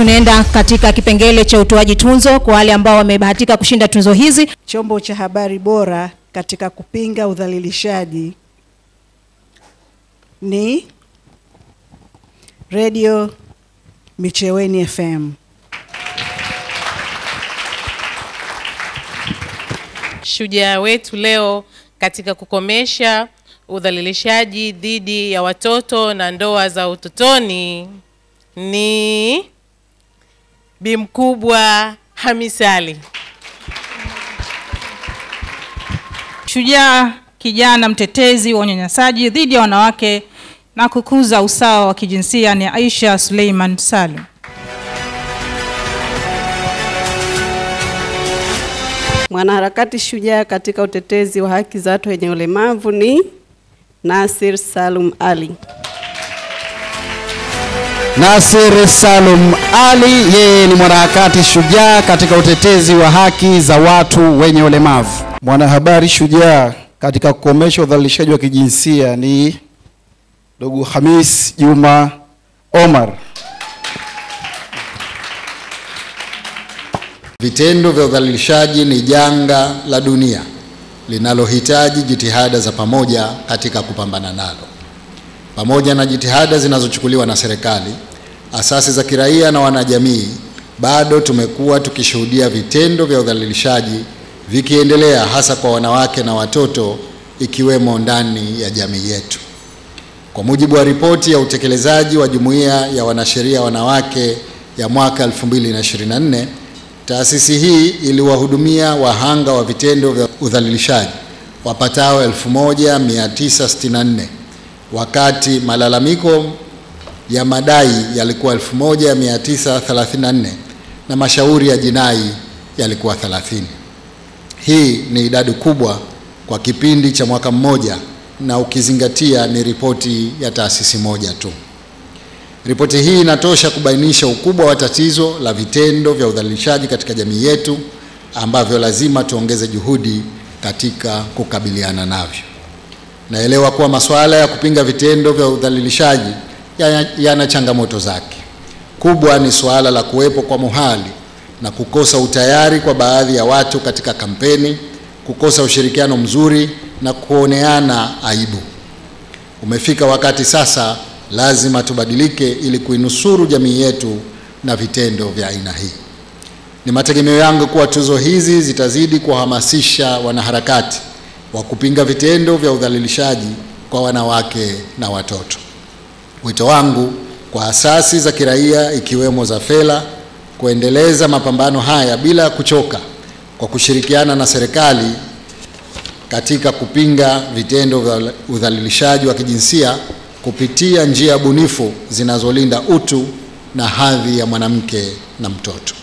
Tunaenda katika kipengele cha utoaji tunzo kwa wale ambao wamebahatika kushinda tunzo hizi. Chombo cha habari bora katika kupinga udhalilishaji ni Radio Micheweni FM. Shujaa wetu leo katika kukomesha udhalilishaji dhidi ya watoto na ndoa za utotoni ni Bi Mkubwa Hamisi Ali. Shujaa kijana mtetezi wa unyanyasaji dhidi ya wanawake na kukuza usawa wa kijinsia ni Aisha Suleiman Salim. Mwanaharakati shujaa katika utetezi wa haki za watu wenye ulemavu ni Nasir Salum Ali. Nasir Salum Ali, yeye ni mwanaharakati shujaa katika utetezi wa haki za watu wenye ulemavu. Mwanahabari shujaa katika kukomesha udhalilishaji wa kijinsia ni ndugu Hamis Juma Omar. Vitendo vya udhalilishaji ni janga la dunia linalohitaji jitihada za pamoja katika kupambana nalo. Pamoja na jitihada zinazochukuliwa na serikali, asasi za kiraia na wanajamii, bado tumekuwa tukishuhudia vitendo vya udhalilishaji vikiendelea, hasa kwa wanawake na watoto, ikiwemo ndani ya jamii yetu. Kwa mujibu wa ripoti ya utekelezaji wa Jumuiya ya Wanasheria Wanawake ya mwaka 2024, taasisi hii iliwahudumia wahanga wa vitendo vya udhalilishaji wapatao 1964, wakati malalamiko ya madai yalikuwa 1934 na mashauri ya jinai yalikuwa 30. Hii ni idadi kubwa kwa kipindi cha mwaka mmoja, na ukizingatia ni ripoti ya taasisi moja tu. Ripoti hii inatosha kubainisha ukubwa wa tatizo la vitendo vya udhalilishaji katika jamii yetu, ambavyo lazima tuongeze juhudi katika kukabiliana navyo. Naelewa kuwa masuala ya kupinga vitendo vya udhalilishaji yana changamoto zake. Kubwa ni suala la kuwepo kwa muhali na kukosa utayari kwa baadhi ya watu katika kampeni, kukosa ushirikiano mzuri na kuoneana aibu. Umefika wakati sasa lazima tubadilike ili kuinusuru jamii yetu na vitendo vya aina hii. Ni mategemeo yangu kuwa tuzo hizi zitazidi kuhamasisha wanaharakati wa kupinga vitendo vya udhalilishaji kwa wanawake na watoto. Wito wangu kwa asasi za kiraia ikiwemo za Fela kuendeleza mapambano haya bila kuchoka, kwa kushirikiana na serikali katika kupinga vitendo vya udhalilishaji wa kijinsia kupitia njia bunifu zinazolinda utu na hadhi ya mwanamke na mtoto.